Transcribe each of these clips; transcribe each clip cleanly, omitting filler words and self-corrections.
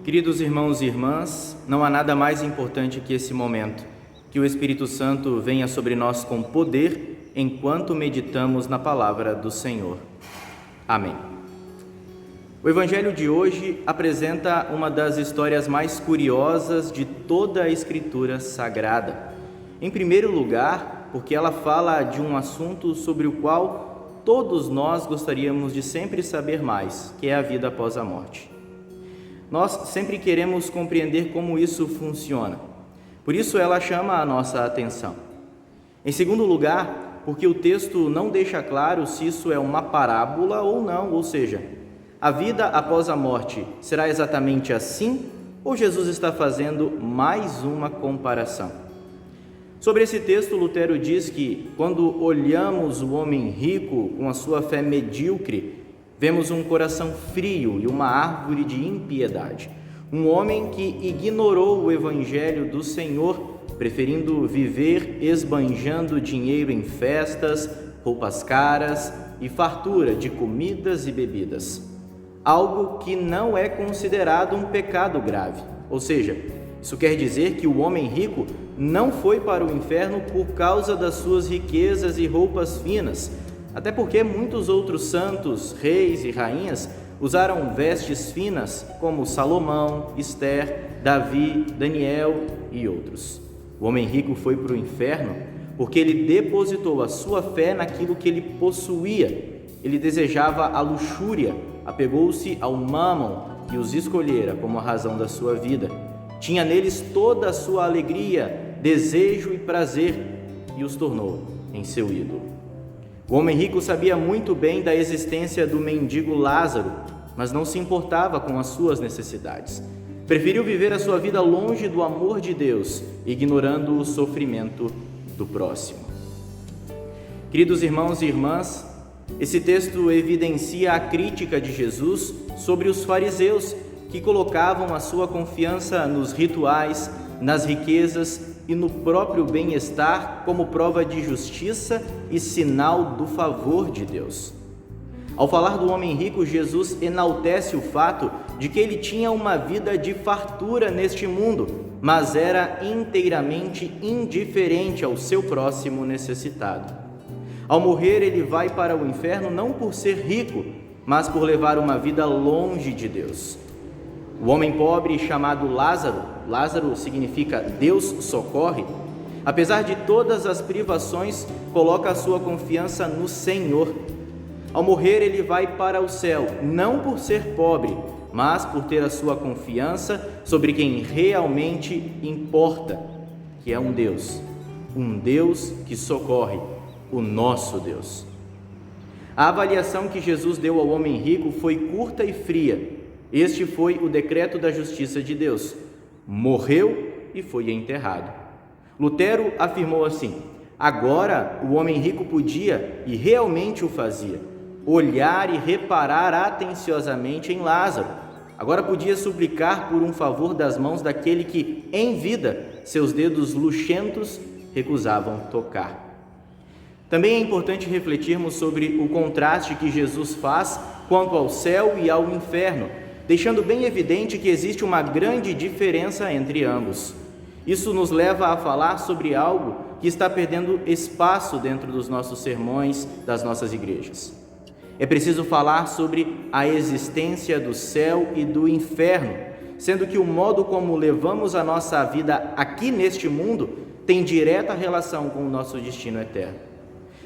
Queridos irmãos e irmãs, não há nada mais importante que esse momento, que o Espírito Santo venha sobre nós com poder enquanto meditamos na palavra do Senhor. Amém. O Evangelho de hoje apresenta uma das histórias mais curiosas de toda a Escritura Sagrada. Em primeiro lugar, porque ela fala de um assunto sobre o qual todos nós gostaríamos de sempre saber mais, que é a vida após a morte. Nós sempre queremos compreender como isso funciona, por isso ela chama a nossa atenção. Em segundo lugar, porque o texto não deixa claro se isso é uma parábola ou não, ou seja, a vida após a morte será exatamente assim ou Jesus está fazendo mais uma comparação? Sobre esse texto, Lutero diz que quando olhamos o homem rico com a sua fé medíocre, vemos um coração frio e uma árvore de impiedade. Um homem que ignorou o Evangelho do Senhor, preferindo viver esbanjando dinheiro em festas, roupas caras e fartura de comidas e bebidas. Algo que não é considerado um pecado grave. Ou seja, isso quer dizer que o homem rico não foi para o inferno por causa das suas riquezas e roupas finas, até porque muitos outros santos, reis e rainhas usaram vestes finas como Salomão, Esther, Davi, Daniel e outros. O homem rico foi para o inferno porque ele depositou a sua fé naquilo que ele possuía. Ele desejava a luxúria, apegou-se ao Mammon que os escolhera como a razão da sua vida. Tinha neles toda a sua alegria, desejo e prazer e os tornou em seu ídolo. O homem rico sabia muito bem da existência do mendigo Lázaro, mas não se importava com as suas necessidades. Preferiu viver a sua vida longe do amor de Deus, ignorando o sofrimento do próximo. Queridos irmãos e irmãs, esse texto evidencia a crítica de Jesus sobre os fariseus que colocavam a sua confiança nos rituais, nas riquezas e no próprio bem-estar como prova de justiça e sinal do favor de Deus. Ao falar do homem rico, Jesus enaltece o fato de que ele tinha uma vida de fartura neste mundo, mas era inteiramente indiferente ao seu próximo necessitado. Ao morrer, ele vai para o inferno não por ser rico, mas por levar uma vida longe de Deus. O homem pobre chamado Lázaro significa Deus socorre, apesar de todas as privações, coloca a sua confiança no Senhor. Ao morrer, ele vai para o céu, não por ser pobre, mas por ter a sua confiança sobre quem realmente importa, que é um Deus que socorre, o nosso Deus. A avaliação que Jesus deu ao homem rico foi curta e fria. Este foi o decreto da justiça de Deus. Morreu e foi enterrado. Lutero afirmou assim: agora o homem rico podia, e realmente o fazia, olhar e reparar atenciosamente em Lázaro. Agora podia suplicar por um favor das mãos daquele que, em vida, seus dedos luxentos recusavam tocar. Também é importante refletirmos sobre o contraste que Jesus faz quanto ao céu e ao inferno, deixando bem evidente que existe uma grande diferença entre ambos. Isso nos leva a falar sobre algo que está perdendo espaço dentro dos nossos sermões, das nossas igrejas. É preciso falar sobre a existência do céu e do inferno, sendo que o modo como levamos a nossa vida aqui neste mundo tem direta relação com o nosso destino eterno.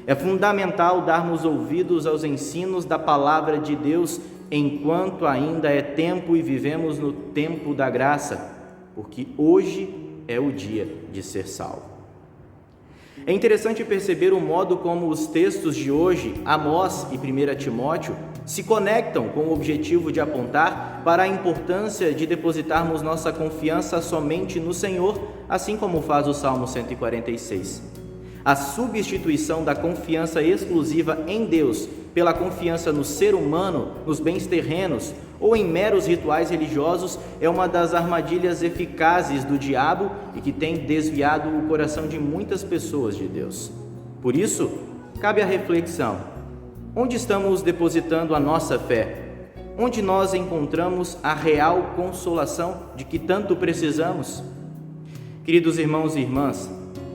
É fundamental darmos ouvidos aos ensinos da palavra de Deus enquanto ainda é tempo e vivemos no tempo da graça, porque hoje é o dia de ser salvo. É interessante perceber o modo como os textos de hoje, Amós e 1 Timóteo, se conectam com o objetivo de apontar para a importância de depositarmos nossa confiança somente no Senhor, assim como faz o Salmo 146. A substituição da confiança exclusiva em Deus pela confiança no ser humano, nos bens terrenos ou em meros rituais religiosos é uma das armadilhas eficazes do diabo e que tem desviado o coração de muitas pessoas de Deus. Por isso, cabe a reflexão: onde estamos depositando a nossa fé? onde nós encontramos a real consolação de que tanto precisamos. Queridos irmãos e irmãs,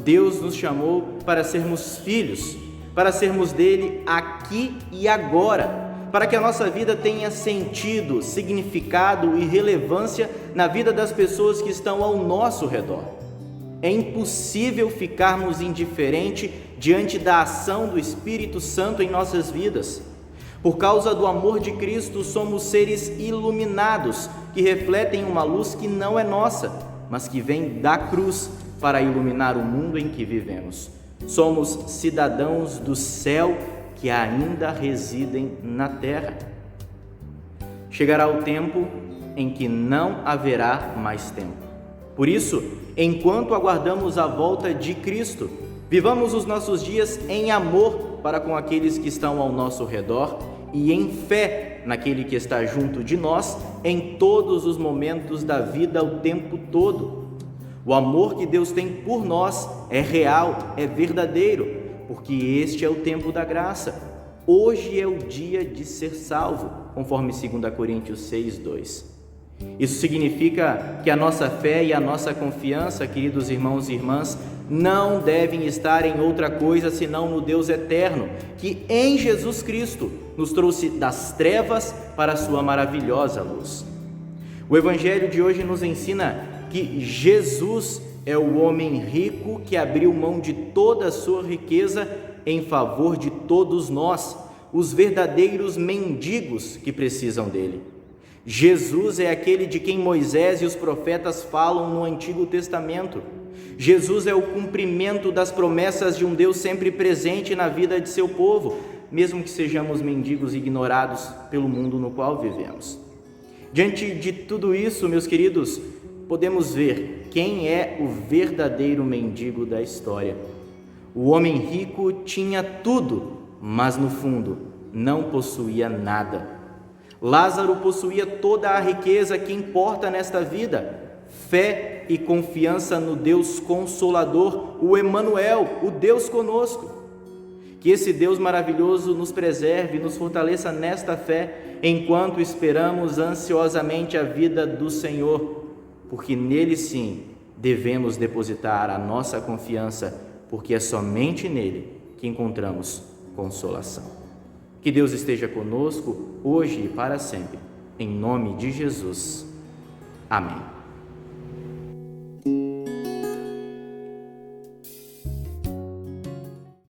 Deus nos chamou para sermos filhos, para sermos dele aqui e agora, para que a nossa vida tenha sentido, significado e relevância na vida das pessoas que estão ao nosso redor. É impossível ficarmos indiferentes diante da ação do Espírito Santo em nossas vidas. Por causa do amor de Cristo, somos seres iluminados, que refletem uma luz que não é nossa, mas que vem da cruz para iluminar o mundo em que vivemos. Somos cidadãos do céu que ainda residem na terra. Chegará o tempo em que não haverá mais tempo. Por isso, enquanto aguardamos a volta de Cristo, vivamos os nossos dias em amor para com aqueles que estão ao nosso redor e em fé naquele que está junto de nós em todos os momentos da vida, o tempo todo. O amor que Deus tem por nós é real, é verdadeiro, porque este é o tempo da graça. Hoje é o dia de ser salvo, conforme 2 Coríntios 6:2. Isso significa que a nossa fé e a nossa confiança, queridos irmãos e irmãs, não devem estar em outra coisa senão no Deus eterno, que em Jesus Cristo nos trouxe das trevas para a sua maravilhosa luz. O Evangelho de hoje nos ensina que Jesus é o homem rico que abriu mão de toda a sua riqueza em favor de todos nós, os verdadeiros mendigos que precisam dele. Jesus é aquele de quem Moisés e os profetas falam no Antigo Testamento. Jesus é o cumprimento das promessas de um Deus sempre presente na vida de seu povo, mesmo que sejamos mendigos ignorados pelo mundo no qual vivemos. Diante de tudo isso, meus queridos, podemos ver quem é o verdadeiro mendigo da história. O homem rico tinha tudo, mas no fundo não possuía nada. Lázaro possuía toda a riqueza que importa nesta vida: fé e confiança no Deus Consolador, o Emanuel, o Deus conosco. Que esse Deus maravilhoso nos preserve e nos fortaleça nesta fé, enquanto esperamos ansiosamente a vida do Senhor, porque nele sim devemos depositar a nossa confiança, porque é somente nele que encontramos consolação. Que Deus esteja conosco, hoje e para sempre. Em nome de Jesus. Amém.